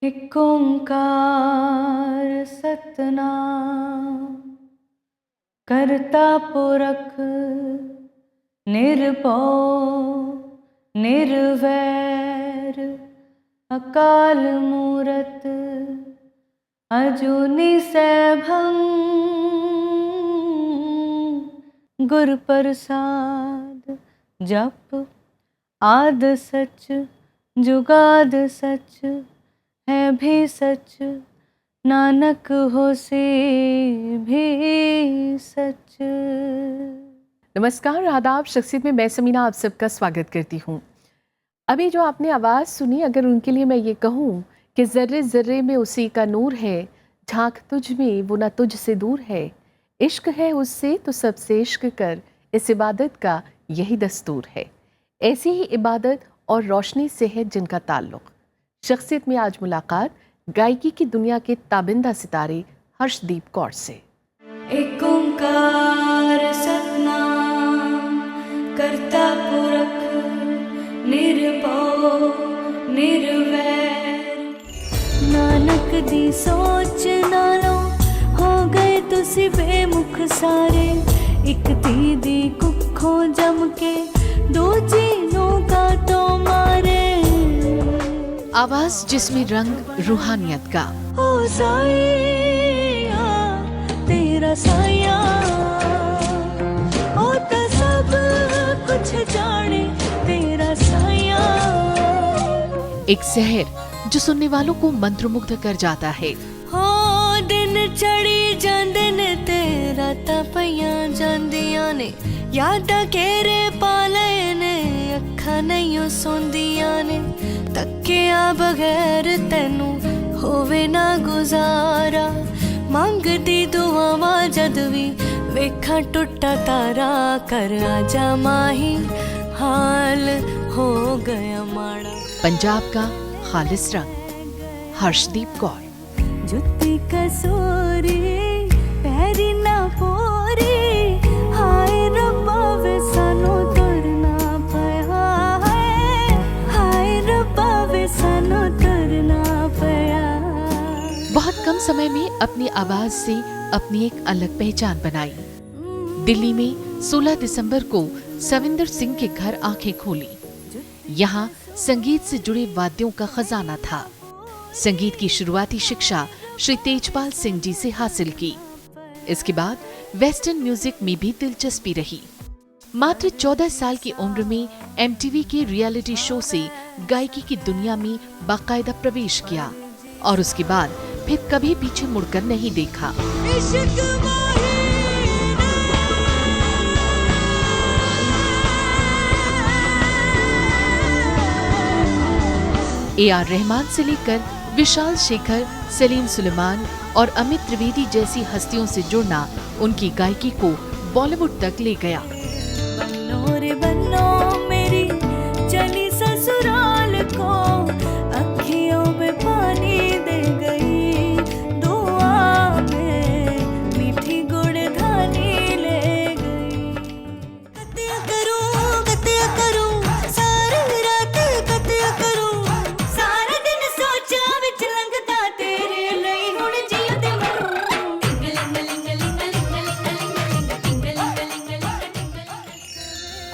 एक ओंकार सतनाम करता पुरख निर्भव निर्वैर अकाल मूरत अजूनी सैभं गुर प्रसाद जप आद सच जुगाद सच है भी सच नानक होसी भी सच। नमस्कार, आदाब। शख्सियत में मैं समीना आप सबका स्वागत करती हूँ। अभी जो आपने आवाज़ सुनी, अगर उनके लिए मैं ये कहूँ कि ज़र्रे ज़र्रे में उसी का नूर है, झांक तुझ में वो ना तुझ से दूर है, इश्क है उससे तो सबसे इश्क कर, इस इबादत का यही दस्तूर है। ऐसी ही इबादत और रोशनी से है जिनका ताल्लुक़। शख्सियत में आज मुलाकात गायकी की दुनिया के ताबिंदा सितारे हर्षदीप कौर से। एक ओंकार सतनाम करता पुरख निर्भव निर्वैर नानक दी सोच नालों हो गए तुसी बेमुख सारे, एक धी दी कुखों जम के दूजी नौका तो मारे। आवाज जिसमें रंग रूहानियत का, ओ साया तेरा साया ओ तो सब कुछ जाने तेरा साया। एक सहर जो सुनने वालों को मंत्रमुग्ध कर जाता है। हो दिन चढ़ी जांदे ने तेरा तपैया जांदियां ने, यादा केरे पाले ने अखा नहीं सोंदियां ने, तकिया बगैर तेनू होवे ना गुजारा, मंगदी दुआवां जद भी वेखा टुटा तारा, कर आजा माही हाल हो गया माड़ा। पंजाब का खालिस रंग, हर्षदीप कौर। जुत्ती कसूरी पैरी ना पोरी, हाय रब्बा वे सानू तुरना पया, हाय रब्बा वे सानू तुरना पया। बहुत कम समय में अपनी आवाज से अपनी एक अलग पहचान बनाई। दिल्ली में 16 दिसंबर को सविंदर सिंह के घर आंखें खोली। यहाँ संगीत से जुड़े वाद्यों का खजाना था। संगीत की शुरुआती शिक्षा श्री तेजपाल सिंह जी से हासिल की। इसके बाद वेस्टर्न म्यूजिक में भी दिलचस्पी रही। मात्र 14 साल की उम्र में MTV के रियलिटी शो से गायकी की दुनिया में बाकायदा प्रवेश किया और उसके बाद फिर कभी पीछे मुड़कर नहीं देखा। AR रहमान से लेकर विशाल शेखर, सलीम सुलेमान और अमित त्रिवेदी जैसी हस्तियों से जुड़ना उनकी गायकी को बॉलीवुड तक ले गया। बन्नो रे बन्नो मेरी चली ससुराल को, अखियों में पानी दे गई, दुआ में मीठी गुड़ धानी ले गई। कतिया करूं सारी रात कतिया करूं, सारा दिन सोचा विच लंघदा तेरे लई हुण जियो ते मरूं।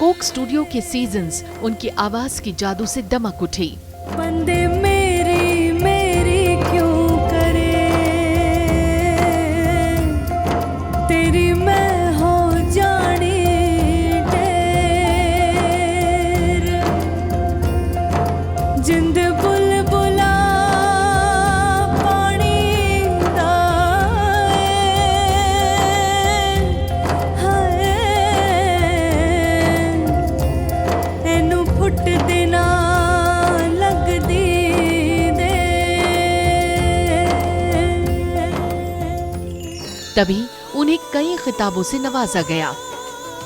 कोक स्टूडियो के सीजन्स उनकी आवाज की जादू से दमक उठी। बंदे मेरी मेरी क्यों करे, तेरी मैं हो जानी ढेर, जिंद बुलबुला पानी दा हाय, एनू फुट देना लगदी दे। तभी उन्हें कई खिताबों से नवाजा गया,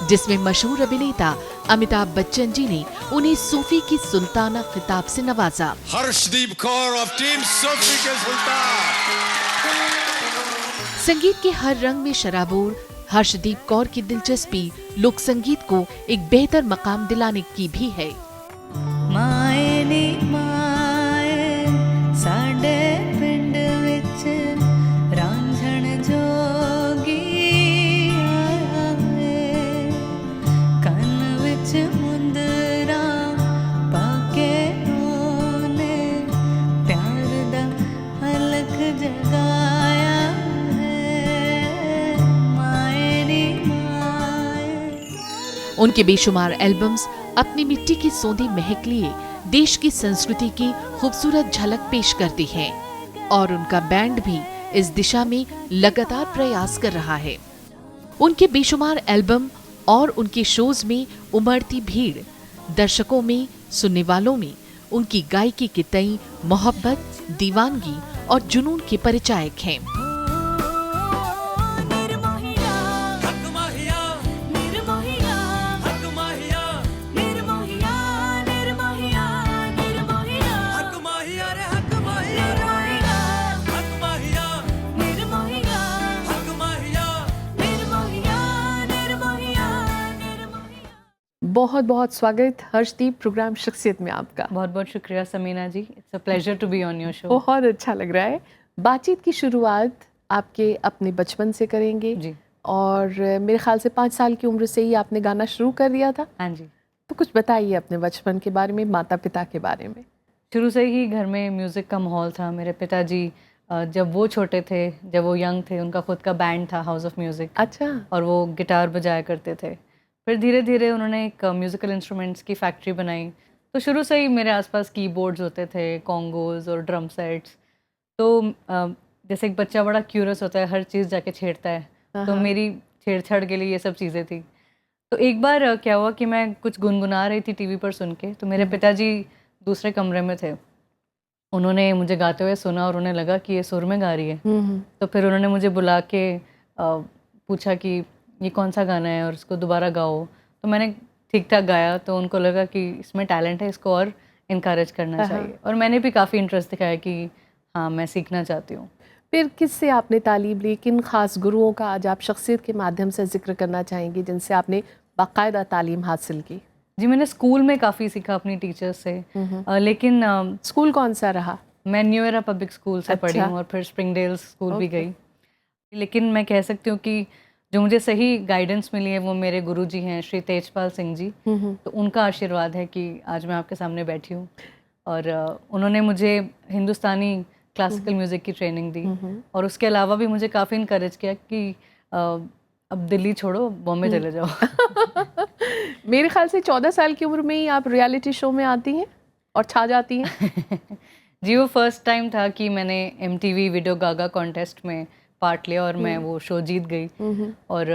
जिसमें मशहूर अभिनेता अमिताभ बच्चन जी ने उन्हें सूफी की सुल्ताना खिताब से नवाजा। हर्षदीप कौर ऑफ टीम सूफी के सुल्तान। संगीत के हर रंग में शराबोर हर्षदीप कौर की दिलचस्पी लोक संगीत को एक बेहतर मकाम दिलाने की भी है। माए नी माए साडे उनके बेशुमार एल्बम्स अपनी मिट्टी की सौंधी महक लिए देश की संस्कृति की खूबसूरत झलक पेश करती हैं और उनका बैंड भी इस दिशा में लगातार प्रयास कर रहा है। उनके बेशुमार एल्बम और उनके शोज में उमड़ती भीड़ दर्शकों में, सुनने वालों में उनकी गायकी के तई मोहब्बत, दीवानगी और जुनून के परिचायक हैं। बहुत बहुत स्वागत हर्षदीप प्रोग्राम शख्सियत में आपका। बहुत बहुत शुक्रिया Sameena ji, it's a pleasure to be on your show. बहुत अच्छा लग रहा है। बातचीत की शुरुआत आपके अपने बचपन से करेंगे जी। और मेरे ख्याल से 5 साल की उम्र से ही आपने गाना शुरू कर दिया था। हाँ जी। तो कुछ बताइए अपने बचपन के बारे में, माता पिता के बारे में। शुरू से ही घर में म्यूज़िक का माहौल था। मेरे पिताजी जब वो छोटे थे, जब वो यंग थे, उनका खुद का बैंड था हाउस ऑफ म्यूज़िक। अच्छा। और वो गिटार बजाया करते थे। फिर धीरे धीरे उन्होंने एक म्यूज़िकल इंस्ट्रूमेंट्स की फैक्ट्री बनाई। तो शुरू से ही मेरे आसपास कीबोर्ड्स होते थे, कॉन्गोज और ड्रम सेट्स। तो जैसे एक बच्चा बड़ा क्यूरियस होता है, हर चीज़ जाके छेड़ता है, तो मेरी छेड़छाड़ के लिए ये सब चीज़ें थी। तो एक बार क्या हुआ कि मैं कुछ गुनगुना रही थी टीवी पर सुन के, तो मेरे पिताजी दूसरे कमरे में थे। उन्होंने मुझे गाते हुए सुना और उन्हें लगा कि ये सुर में गा रही है। तो फिर उन्होंने मुझे बुला के पूछा कि ये कौन सा गाना है और इसको दोबारा गाओ। तो मैंने ठीक ठाक गाया, तो उनको लगा कि इसमें टैलेंट है, इसको और इनकरेज करना चाहिए। और मैंने भी काफ़ी इंटरेस्ट दिखाया कि हाँ, मैं सीखना चाहती हूँ। फिर किससे आपने तालीम ली, किन खास गुरुओं का आज आप शख्सियत के माध्यम से जिक्र करना चाहेंगी जिनसे आपने बाकायदा तालीम हासिल की? जी, मैंने स्कूल में काफ़ी सीखा अपनी टीचर्स से। लेकिन स्कूल कौन सा रहा? मैं न्यू एरा पब्लिक स्कूल से पढ़ी अच्छा। हूँ और फिर स्प्रिंगडेल स्कूल भी गई। लेकिन मैं कह सकती हूँ कि जो मुझे सही गाइडेंस मिली है वो मेरे गुरुजी हैं श्री तेजपाल सिंह जी। तो उनका आशीर्वाद है कि आज मैं आपके सामने बैठी हूँ। और उन्होंने मुझे हिंदुस्तानी क्लासिकल म्यूज़िक की ट्रेनिंग दी और उसके अलावा भी मुझे काफ़ी इनकरेज किया कि अब दिल्ली छोड़ो, बॉम्बे चले जाओ। मेरे ख्याल से 14 साल की उम्र में ही आप रियलिटी शो में आती हैं और छा जाती हैं। जी, वो फर्स्ट टाइम था कि मैंने MTV वीडियो गागा कॉन्टेस्ट में पार्ट लिया और मैं वो शो जीत गई। और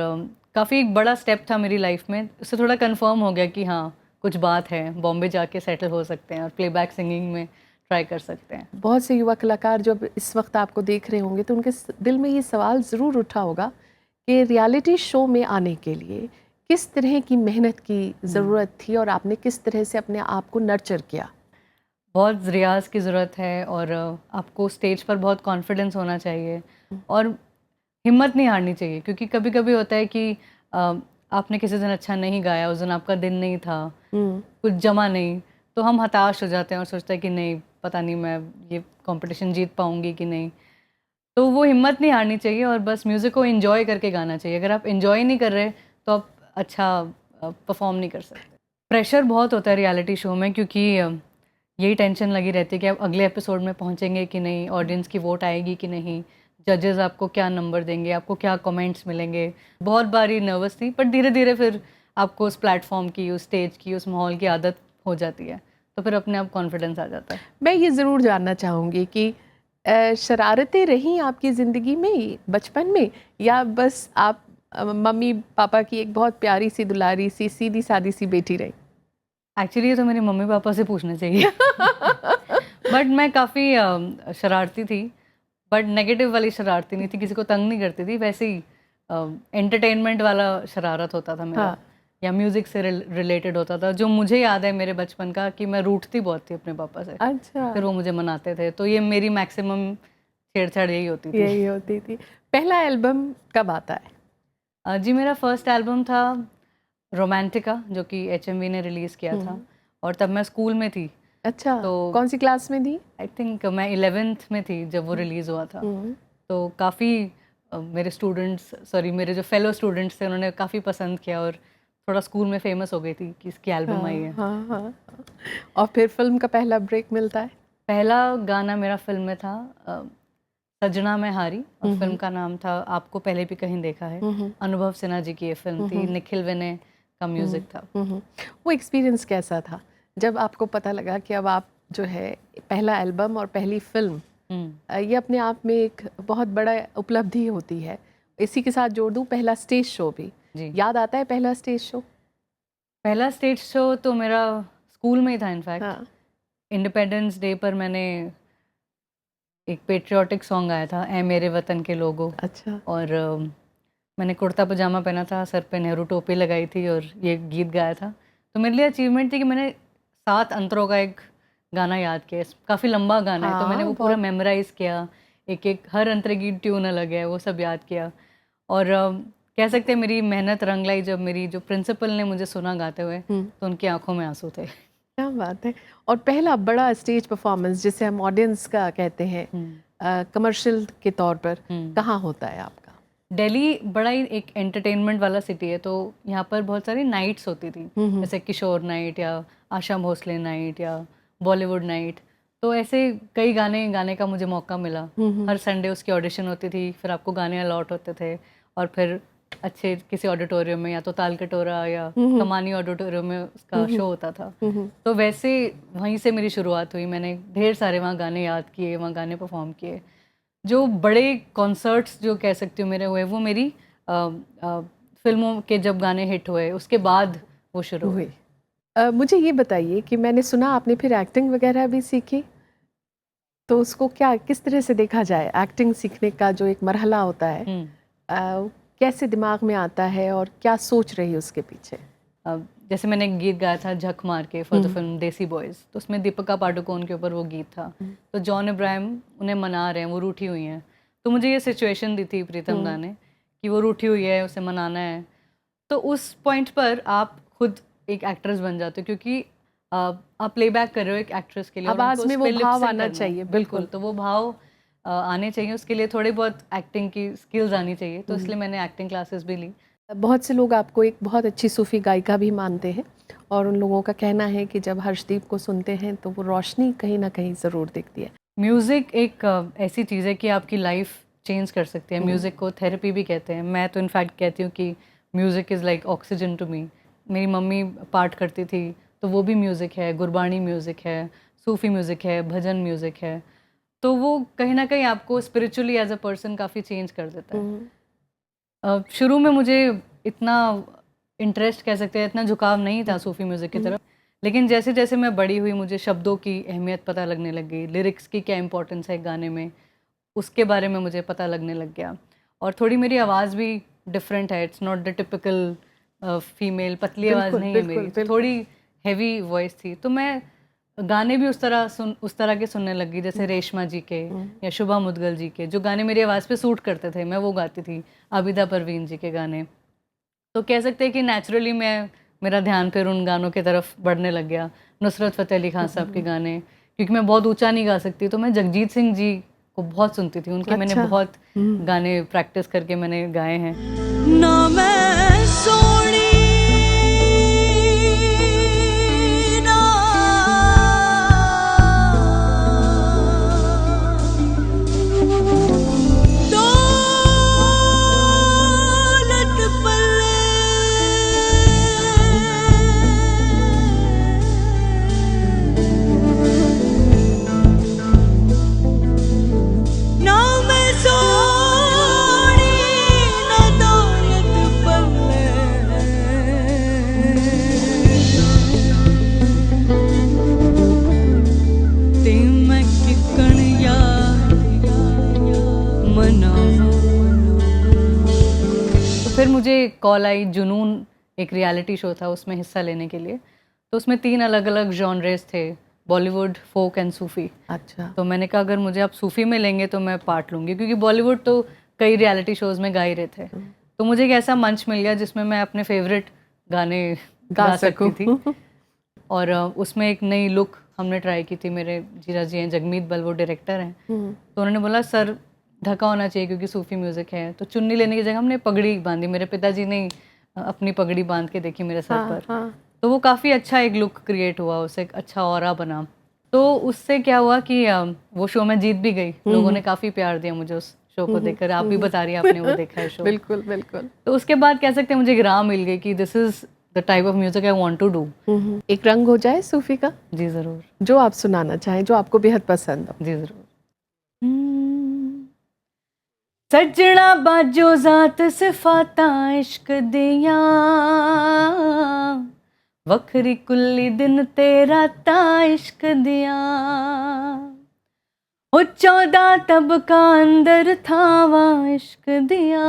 काफ़ी एक बड़ा स्टेप था मेरी लाइफ में। उससे थोड़ा कंफर्म हो गया कि हाँ, कुछ बात है, बॉम्बे जाके सेटल हो सकते हैं और प्लेबैक सिंगिंग में ट्राई कर सकते हैं। बहुत से युवा कलाकार जब इस वक्त आपको देख रहे होंगे तो उनके दिल में ये सवाल ज़रूर उठा होगा कि रियलिटी शो में आने के लिए किस तरह की मेहनत की ज़रूरत थी और आपने किस तरह से अपने आप को नर्चर किया? बहुत रियाज़ की ज़रूरत है और आपको स्टेज पर बहुत कॉन्फिडेंस होना चाहिए और हिम्मत नहीं हारनी चाहिए। क्योंकि कभी कभी होता है कि आपने किसी दिन अच्छा नहीं गाया, उस दिन आपका दिन नहीं था, कुछ जमा नहीं, तो हम हताश हो जाते हैं और सोचते हैं कि नहीं, पता नहीं मैं ये कंपटीशन जीत पाऊंगी कि नहीं। तो वो हिम्मत नहीं हारनी चाहिए और बस म्यूज़िक को एंजॉय करके गाना चाहिए। अगर आप एंजॉय नहीं कर रहे तो आप अच्छा परफॉर्म नहीं कर सकते। प्रेशर बहुत होता है रियलिटी शो में क्योंकि यही टेंशन लगी रहती है कि आप अगले एपिसोड में पहुंचेंगे कि नहीं, ऑडियंस की वोट आएगी कि नहीं, जजेस आपको क्या नंबर देंगे, आपको क्या कमेंट्स मिलेंगे। बहुत बारी नर्वस थी, पर धीरे धीरे फिर आपको उस प्लेटफॉर्म की, उस स्टेज की, उस माहौल की आदत हो जाती है, तो फिर अपने आप कॉन्फिडेंस आ जाता है। मैं ये ज़रूर जानना चाहूँगी कि शरारतें रहीं आपकी ज़िंदगी में बचपन में, या बस आप मम्मी पापा की एक बहुत प्यारी सी, दुलारी सी, सीधी सादी सी बेटी रही? एक्चुअली ये तो मेरे मम्मी पापा से पूछना चाहिए। बट मैं काफ़ी शरारती थी, बट नेगेटिव वाली शरारती नहीं थी, किसी को तंग नहीं करती थी। वैसे ही एंटरटेनमेंट वाला शरारत होता था मेरा। हाँ। या म्यूज़िक से रिलेटेड होता था। जो मुझे याद है मेरे बचपन का कि मैं रूठती बहुत थी अपने पापा से। अच्छा। फिर वो मुझे मनाते थे, तो ये मेरी मैक्सिमम छेड़छाड़ यही होती थी। यही होती थी। पहला एल्बम कब आता है? जी, मेरा फर्स्ट एल्बम था रोमांटिका, जो कि HMV ने रिलीज़ किया था और तब मैं स्कूल में थी। अच्छा, तो कौन सी क्लास में थी? आई थिंक मैं 11th में थी जब वो रिलीज़ हुआ था। तो काफ़ी मेरे जो फेलो स्टूडेंट्स थे उन्होंने काफ़ी पसंद किया और थोड़ा स्कूल में फेमस हो गई थी कि इसकी एल्बम आई है। हाँ, हाँ। और फिर फिल्म का पहला ब्रेक मिलता है? पहला गाना मेरा फिल्म में था सजना में हारी, और फिल्म का नाम था आपको पहले भी कहीं देखा है। अनुभव सिन्हा जी की ये फिल्म थी। निखिल विनय का म्यूज़िक था। वो एक्सपीरियंस कैसा था जब आपको पता लगा कि अब आप जो है पहला एल्बम और पहली फिल्म, ये अपने आप में एक बहुत बड़ा उपलब्धि होती है। इसी के साथ जोड़ दूं पहला स्टेज शो भी, जी। याद आता है पहला स्टेज शो? पहला स्टेज शो तो मेरा स्कूल में ही था इनफैक्ट। हाँ, इंडिपेंडेंस डे पर मैंने एक पेट्रियाटिक सॉन्ग गाया था, ऐ मेरे वतन के लोगों। अच्छा। और मैंने कुर्ता पजामा पहना था, सर पे नेहरू टोपी लगाई थी और ये गीत गाया था। तो मेरे लिए अचीवमेंट थी कि मैंने 7 अंतरों का एक गाना याद किया। काफ़ी लंबा गाना है, तो मैंने वो पूरा मेमोराइज़ किया। एक हर अंतरे की ट्यून अलग है, वो सब याद किया। और कह सकते हैं मेरी मेहनत रंग लाई जब मेरी जो प्रिंसिपल ने मुझे सुना गाते हुए, तो उनकी आंखों में आंसू थे। क्या बात है। और पहला बड़ा स्टेज परफॉर्मेंस जिसे हम ऑडियंस का कहते हैं कमर्शियल के तौर पर, कहाँ होता है आपका? दिल्ली बड़ा ही एक एंटरटेनमेंट वाला सिटी है, तो यहाँ पर बहुत सारी नाइट्स होती थी, जैसे किशोर नाइट या आशा भोसले नाइट या बॉलीवुड नाइट। तो ऐसे कई गाने गाने का मुझे मौका मिला। हर संडे उसकी ऑडिशन होती थी, फिर आपको गाने अलॉट होते थे और फिर अच्छे किसी ऑडिटोरियम में, या तो ताल कटोरा या कमानी ऑडिटोरियम में उसका शो होता था। तो वैसे वहीं से मेरी शुरुआत हुई। मैंने ढेर सारे वहाँ गाने याद किए, वहाँ गाने परफॉर्म किए। जो बड़े कॉन्सर्ट्स जो कह सकती हूँ मेरे हुए, वो मेरी फिल्मों के जब गाने हिट हुए उसके बाद वो शुरू हुई। मुझे ये बताइए कि मैंने सुना आपने फिर एक्टिंग वगैरह भी सीखी, तो उसको क्या किस तरह से देखा जाए? एक्टिंग सीखने का जो एक मरहला होता है, कैसे दिमाग में आता है और क्या सोच रही है उसके पीछे? जैसे मैंने एक गीत गाया था झक मार के फॉर द फिल्म देसी बॉयज़, तो उसमें दीपिका पाडुकोण के ऊपर वो गीत था। तो जॉन इब्राहिम उन्हें मना रहे हैं, वो रूठी हुई हैं। तो मुझे ये सिचुएशन दी थी प्रीतम दा ने कि वो रूठी हुई है, उसे मनाना है। तो उस पॉइंट पर आप खुद एक एक्ट्रेस बन जाते हो, क्योंकि आप प्लेबैक कर रहे हो एक एक्ट्रेस के लिए, आवाज़ में वो भाव आना चाहिए। बिल्कुल। तो वो भाव आने चाहिए, उसके लिए थोड़ी बहुत एक्टिंग की स्किल्स आनी चाहिए। तो इसलिए मैंने एक्टिंग क्लासेस भी ली। बहुत से लोग आपको एक बहुत अच्छी सूफ़ी गायिका भी मानते हैं और उन लोगों का कहना है कि जब हर्षदीप को सुनते हैं तो वो रोशनी कहीं ना कहीं ज़रूर दिखती है। म्यूज़िक एक ऐसी चीज़ है कि आपकी लाइफ चेंज कर सकती है। म्यूज़िक को थेरेपी भी कहते हैं। मैं तो इनफैक्ट कहती हूँ कि music is like oxygen to me. मेरी मम्मी पाठ करती थी, तो वो भी म्यूज़िक है, गुरबानी म्यूज़िक है, सूफ़ी म्यूज़िक है, भजन म्यूज़िक है। तो वो कहीं ना कहीं आपको स्पिरिचुअली एज अ पर्सन काफ़ी चेंज कर देता है। शुरू में मुझे इतना इंटरेस्ट कह सकते हैं, इतना झुकाव नहीं था सूफ़ी म्यूज़िक की तरफ, लेकिन जैसे जैसे मैं बड़ी हुई मुझे शब्दों की अहमियत पता लगने लग गई, लिरिक्स की क्या इंपॉर्टेंस है गाने में, उसके बारे में मुझे पता लगने लग गया। और थोड़ी मेरी आवाज़ भी डिफरेंट है, it's not the typical female पतली आवाज़ नहीं है मेरी, थोड़ी हैवी वॉइस थी। तो मैं गाने भी उस तरह के सुनने लगी, जैसे रेशमा जी के या शुभा मुदगल जी के, जो गाने मेरी आवाज़ पे सूट करते थे, मैं वो गाती थी। आबिदा परवीन जी के गाने। तो कह सकते हैं कि नेचुरली मेरा ध्यान फिर उन गानों की तरफ बढ़ने लग गया। नुसरत फ़तेह अली खान साहब के गाने, क्योंकि मैं बहुत ऊंचा नहीं गा सकती, तो मैं जगजीत सिंह जी को बहुत सुनती थी। उनके मैंने बहुत गाने प्रैक्टिस करके मैंने गाए हैं। ना मैं सोनी ना दौलत पल्ले ना मैं सोनी ना दौलत पल्ले ते मैं किकण यार मनावां। तो फिर मुझे कॉल आई जुनून, एक रियलिटी शो था, उसमें हिस्सा लेने के लिए। तो उसमें 3 अलग अलग जॉनरेस थे, बॉलीवुड, फोक एंड सूफ़ी। अच्छा। तो मैंने कहा अगर मुझे आप सूफ़ी में लेंगे तो मैं पार्ट लूँगी, क्योंकि बॉलीवुड तो कई रियलिटी शोज़ में गा ही रहे थे। तो मुझे एक ऐसा मंच मिल गया जिसमें मैं अपने फेवरेट गाने गा सकती थी। और उसमें एक नई लुक हमने ट्राई की थी। मेरे जीजा जी हैं जगमीत बल, वो डायरेक्टर हैं। तो उन्होंने बोला सर ढका होना चाहिए क्योंकि सूफ़ी म्यूज़िक है। तो चुन्नी लेने की जगह हमने पगड़ी बांधी। मेरे पिताजी ने अपनी पगड़ी बांध के देखी मेरे सर पर। तो वो काफ़ी अच्छा एक लुक क्रिएट हुआ, उससे एक अच्छा ऑरा बना। तो उससे क्या हुआ कि वो शो में जीत भी गई। लोगों ने काफ़ी प्यार दिया मुझे उस शो को देखकर। आप भी बता रही हैं आपने वो देखा है शो। बिल्कुल बिल्कुल। तो उसके बाद कह सकते हैं मुझे एक राह मिल गई कि this is the type of music I want to do. एक रंग हो जाए सूफी का, जी ज़रूर, जो आप सुनाना चाहें, जो आपको बेहद पसंद हो। जी ज़रूर। सजना बाजो ज़ात सिफाता इश्क दिया, वखरी कुल्ली दिन तेरा ता इश्क दिया, ओ 14 तबका अंदर थावा इश्क दिया,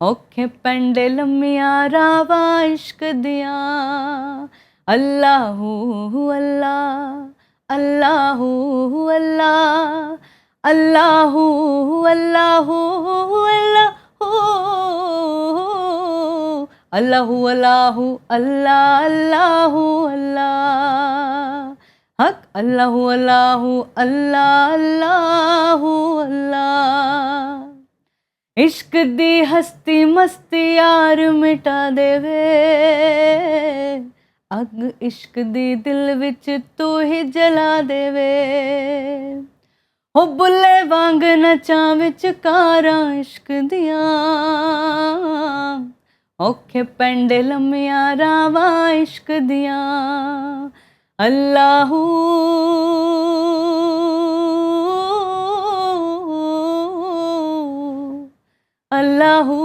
औखे पेंडे लम्मिया रावा इश्क दिया, अल्लाहू अल्लाह अल्लाहू अल्लाह अल्लाहू अल्लाहू अल्लाहू अल्लाहू अल्लाहू अल्लाह अल्लाहू अल्लाह हक अल्लाहू अल्लाहू अल्लाह अल्लाहू अल्लाह। इश्क दी हस्ती मस्ती यार मिटा देवे, अग इश्क दी दिल विच तू ही जला देवे, हो बुले वांग नचा विच कारां इश्क दिया, औखे पेंडे लम्मिया रावा इश्क दिया, अल्लाहू अल्लाहू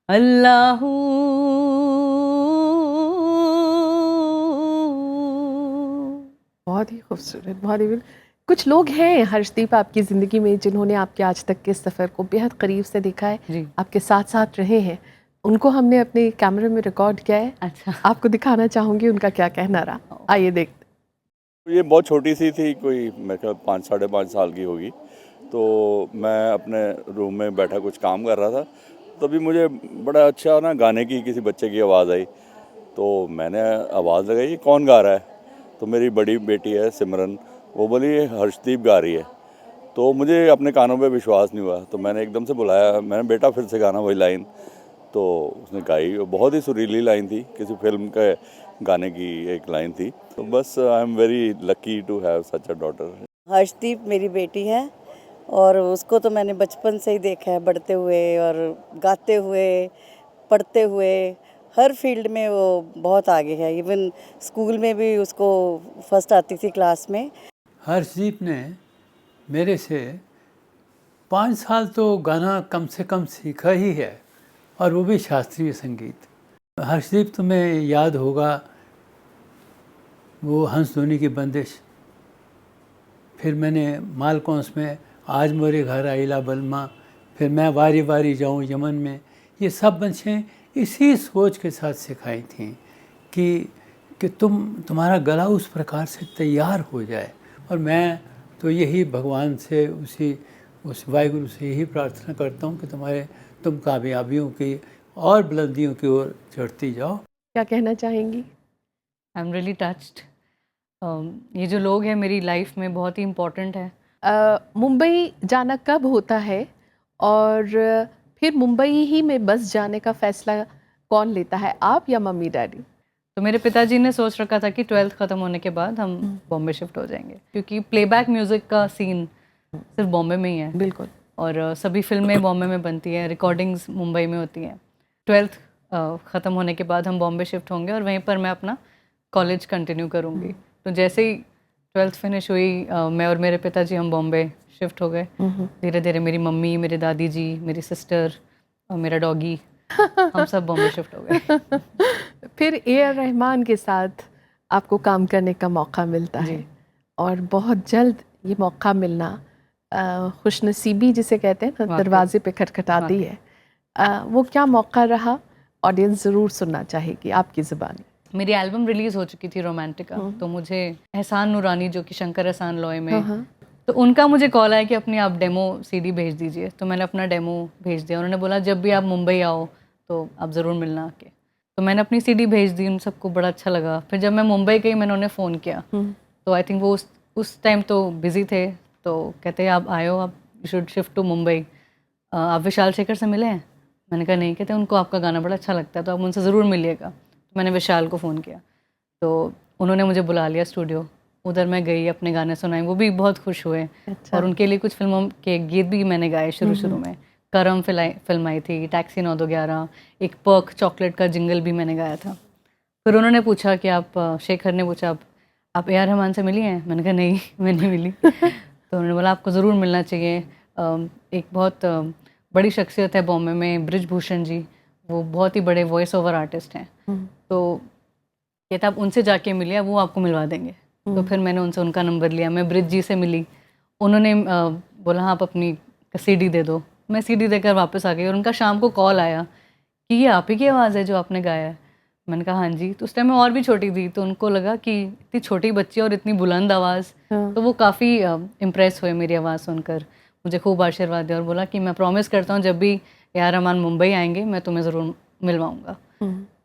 अल्लाहू। बहुत ही खूबसूरत, बहुत ही कुछ लोग हैं हर्षदीप आपकी ज़िंदगी में जिन्होंने आपके आज तक के सफ़र को बेहद करीब से देखा है, जी। आपके साथ साथ रहे हैं, उनको हमने अपने कैमरे में रिकॉर्ड किया है। अच्छा, आपको दिखाना चाहूँगी उनका क्या कहना रहा, आइए देखते। ये बहुत छोटी सी थी, कोई मेरे ख्याल 5-5.5 साल की होगी। तो मैं अपने रूम में बैठा कुछ काम कर रहा था, तभी मुझे बड़ा अच्छा ना गाने की किसी बच्चे की आवाज़ आई। तो मैंने आवाज़ लगाई, ये कौन गा रहा है? तो मेरी बड़ी बेटी है सिमरन, वो बोली ये हर्षदीप गा रही है। तो मुझे अपने कानों पे विश्वास नहीं हुआ, तो मैंने एकदम से बुलाया, मैंने बेटा फिर से गाना वही लाइन। तो उसने गाई, बहुत ही सुरीली लाइन थी, किसी फिल्म के गाने की एक लाइन थी। तो बस I am very lucky to have such a daughter. Harshdeep मेरी बेटी है और उसको तो मैंने बचपन से ही देखा है बढ़ते हुए और गाते हुए, पढ़ते हुए, हर फील्ड में वो बहुत आगे है। इवन स्कूल में भी उसको फर्स्ट आती थी क्लास में। हर्षदीप ने मेरे से 5 साल तो गाना कम से कम सीखा ही है, और वो भी शास्त्रीय संगीत। हर्षदीप तुम्हें याद होगा वो हंस धोनी की बंदिश, फिर मैंने मालकौंस में आज मोरे घर आइला बलमा, फिर मैं वारी वारी जाऊं यमन में, ये सब बंशें इसी सोच के साथ सिखाई थी कि तुम्हारा गला उस प्रकार से तैयार हो जाए। और मैं तो यही भगवान से उस वाहिगुरु से यही प्रार्थना करता हूँ कि तुम कामयाबियों की और बुलंदियों की ओर चढ़ती जाओ। क्या कहना चाहेंगी? I am really touched. ये जो लोग हैं मेरी लाइफ में बहुत ही इम्पोर्टेंट है। मुंबई जाना कब होता है और फिर मुंबई ही में बस जाने का फैसला कौन लेता है, आप या मम्मी डैडी? तो मेरे पिताजी ने सोच रखा था कि 12th ख़त्म होने के बाद हम बॉम्बे शिफ्ट हो जाएंगे, क्योंकि प्लेबैक म्यूज़िक का सीन सिर्फ बॉम्बे में ही है। बिल्कुल। और सभी फिल्में बॉम्बे में बनती हैं, रिकॉर्डिंग्स मुंबई में होती हैं। 12th ख़त्म होने के बाद हम बॉम्बे शिफ्ट होंगे और वहीं पर मैं अपना कॉलेज कंटिन्यू करूँगी। तो जैसे ही 12th फिनिश हुई, मैं और मेरे पिताजी हम बॉम्बे शिफ्ट हो गए। धीरे धीरे मेरी मम्मी, मेरे दादी जी, मेरी सिस्टर और मेरा डॉगी हम सब बॉम्बे शिफ्ट हो गए। फिर ए.आर. रहमान के साथ आपको काम करने का मौका मिलता है और बहुत जल्द ये मौका मिलना खुशनसीबी जिसे कहते हैं ना, दरवाजे पे खटखटाती है। वो क्या मौका रहा, ऑडियंस ज़रूर सुनना चाहेगी आपकी ज़ुबानी। मेरी एल्बम रिलीज़ हो चुकी थी रोमांटिका, तो मुझे एहसान नूरानी जो कि शंकर एहसान लॉय में, तो उनका मुझे कॉल आया कि अपनी आप डेमो सीडी भेज दीजिए। तो मैंने अपना डेमो भेज दिया। उन्होंने बोला जब भी आप मुंबई आओ तो आप ज़रूर मिलना आके। तो मैंने अपनी सीडी भेज दी, उन सबको बड़ा अच्छा लगा। फिर जब मैं मुंबई गई मैंने उन्हें फ़ोन किया, तो आई थिंक वो उस टाइम तो बिज़ी थे, तो कहते हैं आप आयो, आप you should shift to Mumbai. आप विशाल शेखर से मिले हैं? मैंने कहा नहीं। कहते उनको आपका गाना बड़ा अच्छा लगता है, तो आप उनसे ज़रूर मिलिएगा। तो मैंने विशाल को फ़ोन किया, तो उन्होंने मुझे बुला लिया स्टूडियो। उधर मैं गई, अपने गाने सुनाए, वो भी बहुत खुश हुए। और उनके लिए कुछ फिल्मों के गीत भी मैंने गाए शुरू में। करम फिल्म आई थी, टैक्सी 911, एक पर्क चॉकलेट का जिंगल भी मैंने गाया था। फिर उन्होंने पूछा कि शेखर ने पूछा आप ए आर रहमान से मिली हैं? मैंने कहा नहीं, मैं नहीं मिली। तो उन्होंने बोला आपको ज़रूर मिलना चाहिए। एक बहुत बड़ी शख्सियत है बॉम्बे में, ब्रिजभूषण जी, वो बहुत ही बड़े वॉइस ओवर आर्टिस्ट हैं। तो कहते आप उनसे जाके मिलिए, वो आपको मिलवा देंगे। तो फिर मैंने उनका नंबर लिया, मैं ब्रिज जी से मिली। उन्होंने बोला हाँ आप अपनी सीडी दे दो। मैं सीडी देकर वापस आ गई और उनका शाम को कॉल आया कि ये आप ही की आवाज़ है जो आपने गाया है। मैंने कहा हाँ जी। तो उस टाइम मैं और भी छोटी थी, तो उनको लगा कि इतनी छोटी बच्ची और इतनी बुलंद आवाज़, तो वो काफ़ी इम्प्रेस हुए मेरी आवाज़ सुनकर, मुझे खूब आशीर्वाद दिया और बोला कि मैं प्रॉमिस करता हूँ जब भी ए आर रहमान मुंबई आएंगे मैं तुम्हें ज़रूर मिलवाऊंगा।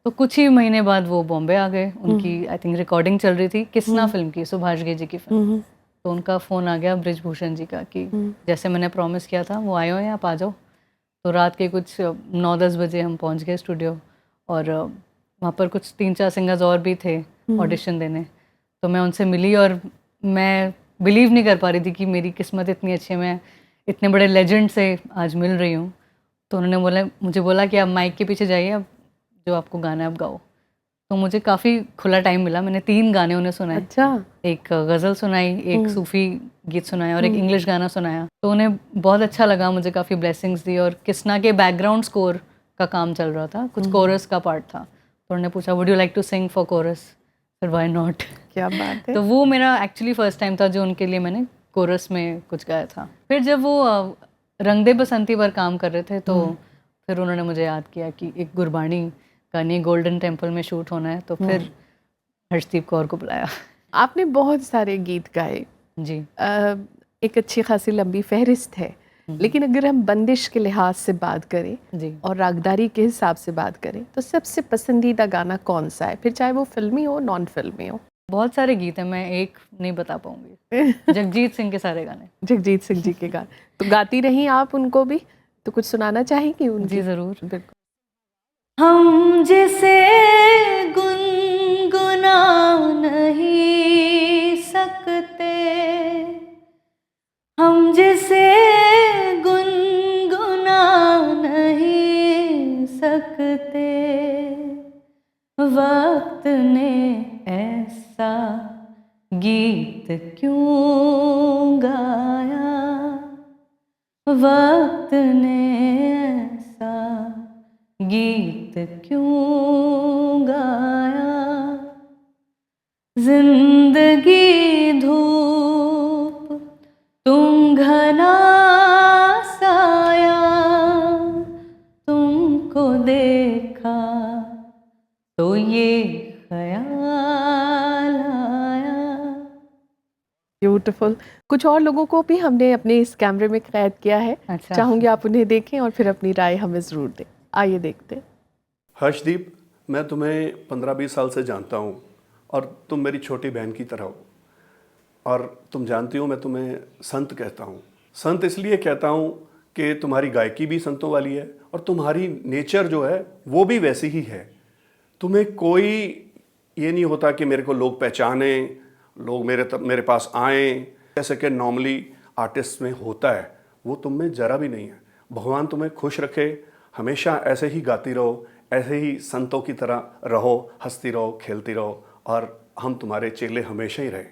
तो कुछ ही महीने बाद वो बॉम्बे आ गए। उनकी आई थिंक रिकॉर्डिंग चल रही थी किसना फिल्म की, सुभाष घई जी की फिल्म। तो उनका फ़ोन आ गया ब्रिजभूषण जी का कि जैसे मैंने प्रॉमिस किया था वो आए हो या आप आ जाओ। तो रात के कुछ 9-10 बजे हम पहुंच गए स्टूडियो और वहाँ पर कुछ 3-4 सिंगर्स और भी थे ऑडिशन देने। तो मैं उनसे मिली और मैं बिलीव नहीं कर पा रही थी कि मेरी किस्मत इतनी अच्छी है, मैं इतने बड़े लेजेंड से आज मिल रही हूँ। तो उन्होंने मुझे बोला कि आप माइक के पीछे जाइए, अब जो आपको गाना है आप गाओ। तो मुझे काफ़ी खुला टाइम मिला, मैंने 3 गाने उन्हें सुनाए। अच्छा। एक गज़ल सुनाई, एक सूफ़ी गीत सुनाया और एक इंग्लिश गाना सुनाया। तो उन्हें बहुत अच्छा लगा, मुझे काफ़ी ब्लेसिंग्स दी। और किसना के बैकग्राउंड स्कोर का काम चल रहा था, कुछ कोरस का पार्ट था। तो उन्होंने पूछा would you like to sing for chorus? फिर व्हाई नॉट। क्या बात है। तो वो मेरा एक्चुअली फर्स्ट टाइम था जो उनके लिए मैंने कोरस में कुछ गाया था। फिर जब वो रंग दे बसंती पर काम कर रहे थे तो फिर उन्होंने मुझे याद किया कि एक गुरबाणी गानी गोल्डन टेम्पल में शूट होना है, तो फिर हर्षदीप कौर को बुलाया। आपने बहुत सारे गीत गाए जी। एक अच्छी खासी लंबी फहरिस्त है, लेकिन अगर हम बंदिश के लिहाज से बात करें जी। और रागदारी के हिसाब से बात करें तो सबसे पसंदीदा गाना कौन सा है, फिर चाहे वो फिल्मी हो नॉन फिल्मी हो? बहुत सारे गीत हैं, मैं एक नहीं बता पाऊंगी। जगजीत सिंह के सारे गाने। जगजीत सिंह जी के गाने तो गाती रही आप उनको भी, तो कुछ सुनाना चाहेंगी उनकी? जी ज़रूर। बिल्कुल। हम जिसे गुनगुना नहीं सकते, हम जिसे गुनगुना नहीं सकते, वक्त ने ऐसा गीत क्यों गाया, वक्त ने ऐसा गीत क्यों गाया, जिंदगी धूप तुम घना साया, तुमको देखा तो ये ख्याल आया। ब्यूटीफुल। कुछ और लोगों को भी हमने अपने इस कैमरे में कैद किया है। अच्छा। चाहूंगी आप उन्हें देखें और फिर अपनी राय हमें ज़रूर दें। आइए देखते हैं। हर्षदीप, मैं तुम्हें 15-20 साल से जानता हूँ और तुम मेरी छोटी बहन की तरह हो। और तुम जानती हो मैं तुम्हें संत कहता हूँ। संत इसलिए कहता हूँ कि तुम्हारी गायकी भी संतों वाली है और तुम्हारी नेचर जो है वो भी वैसी ही है। तुम्हें कोई ये नहीं होता कि मेरे को लोग पहचाने, लोग मेरे पास आएँ, जैसे कि नॉर्मली आर्टिस्ट में होता है, वो तुम में ज़रा भी नहीं है। भगवान तुम्हें खुश रखे, हमेशा ऐसे ही गाती रहो, ऐसे ही संतों की तरह रहो, हंसती रहो, खेलती रहो और हम तुम्हारे चेले हमेशा ही रहे।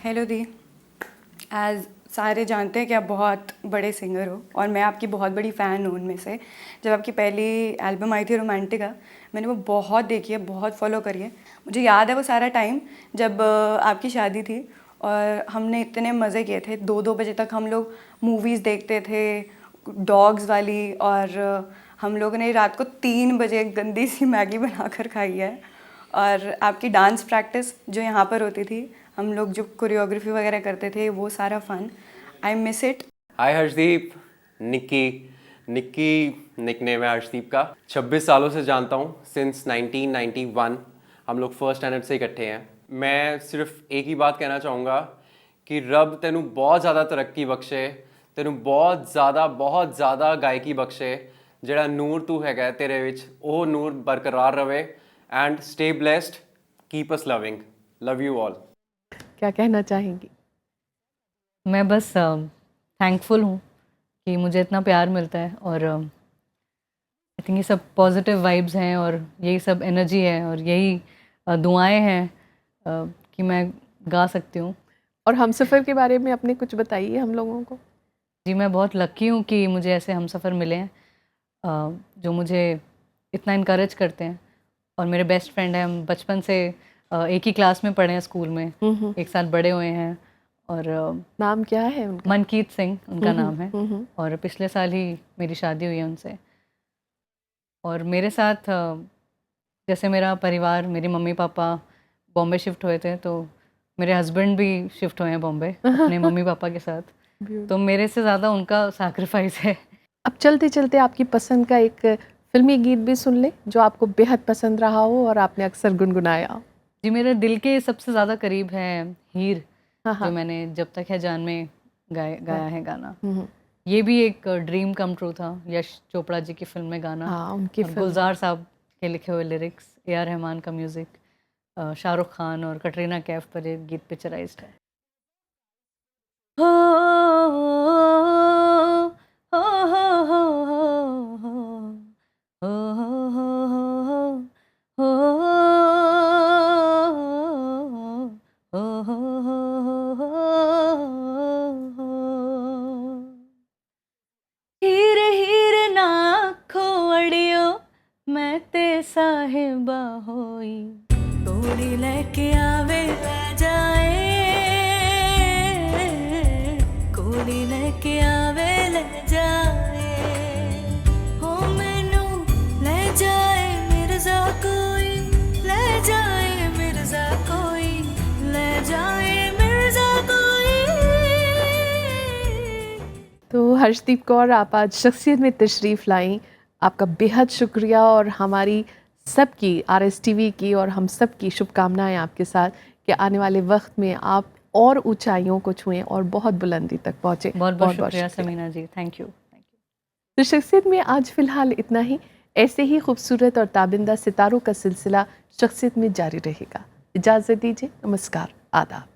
हेलो दी, एज सारे जानते हैं कि आप बहुत बड़े सिंगर हो और मैं आपकी बहुत बड़ी फ़ैन हूँ उनमें से। जब आपकी पहली एल्बम आई थी रोमांटिका, मैंने वो बहुत देखी है, बहुत फॉलो करी है। मुझे याद है वो सारा टाइम जब आपकी शादी थी और हमने इतने मज़े किए थे। 2-2 बजे तक हम लोग मूवीज़ देखते थे, डॉग्स वाली, और हम लोगों ने रात को 3 बजे गंदी सी मैगी बनाकर खाई है। और आपकी डांस प्रैक्टिस जो यहाँ पर होती थी, हम लोग जो कोरियोग्राफी वगैरह करते थे, वो सारा fun, I miss it. Hi Harshdeep, Nikki nickname है हर्षदीप का। 26 सालों से जानता हूँ, सिंस 1991 हम लोग फर्स्ट स्टैंडर्ड से इकट्ठे हैं। मैं सिर्फ एक ही बात कहना चाहूँगा कि रब तेनू बहुत ज़्यादा तरक्की बख्शे, तेनू बहुत ज़्यादा गायकी बख्शे। ਜਿਹੜਾ ਨੂਰ ਤੂੰ ਹੈਗਾ ਤੇਰੇ ਵਿੱਚ, ਉਹ ਨੂਰ ਬਰਕਰਾਰ ਰਵੇ। And stay blessed, keep us loving, love you all. क्या कहना चाहेंगी? मैं बस थैंकफुल हूँ कि मुझे इतना प्यार मिलता है, और आई थिंक ये सब पॉजिटिव वाइब्स हैं और यही सब एनर्जी है और यही दुआएं हैं कि मैं गा सकती हूँ। और हमसफ़र के बारे में अपने कुछ बताइए हम लोगों को। जी, मैं बहुत लकी हूँ कि मुझे ऐसे हमसफ़र मिले हैं जो मुझे इतना इनकरेज करते हैं, और मेरे बेस्ट फ्रेंड हैं। हम बचपन से एक ही क्लास में पढ़े हैं स्कूल में, एक साथ बड़े हुए हैं। और नाम क्या है उनका? मनकीत सिंह उनका नाम है, और पिछले साल ही मेरी शादी हुई है उनसे। और मेरे साथ जैसे मेरा परिवार, मेरी मम्मी पापा बॉम्बे शिफ्ट हुए थे, तो मेरे हस्बैंड भी शिफ्ट हुए हैं बॉम्बे अपने मम्मी पापा के साथ, तो मेरे से ज़्यादा उनका सैक्रिफाइस है। अब चलते चलते आपकी पसंद का एक फिल्मी गीत भी सुन ले जो आपको बेहद पसंद रहा हो और आपने अक्सर गुनगुनाया हो। जी, मेरे दिल के सबसे ज़्यादा करीब है हीर, हाँ, हाँ। जो मैंने जब तक है जान में गाया है गाना। ये भी एक ड्रीम कम ट्रू था, यश चोपड़ा जी की फिल्म में गाना। हाँ, उनकी और फिल्म। गुलजार साहब के लिखे हुए लिरिक्स, ए.आर. रहमान का म्यूज़िक, शाहरुख खान और कटरीना कैफ पर ये गीत पिक्चराइज्ड है। हो हो हो हो हीर हीर ना खोड़ियो मैं ते साहिबा होई, तोड़ी लेके आवे ले जाए, कोड़ी लेके आवे ले जाए, हो मैनू ले जाए मिर्जा कोई, ले जाए मिर्जा कोई, ले जाए मिर्जा कोई। तो हर्षदीप कौर, आप आज शख्सियत में तशरीफ़ लाई, आपका बेहद शुक्रिया, और हमारी सबकी RSTV की और हम सब की शुभकामनाएं आपके साथ कि आने वाले वक्त में आप और ऊंचाइयों को छुएं और बहुत बुलंदी तक पहुँचे। बहुत बहुत शुक्रिया समीना जी, थैंक यू। तो शख्सियत में आज फ़िलहाल इतना ही। ऐसे ही खूबसूरत और ताबिंदा सितारों का सिलसिला शख्सियत में जारी रहेगा। इजाज़त दीजिए, नमस्कार, आदाब।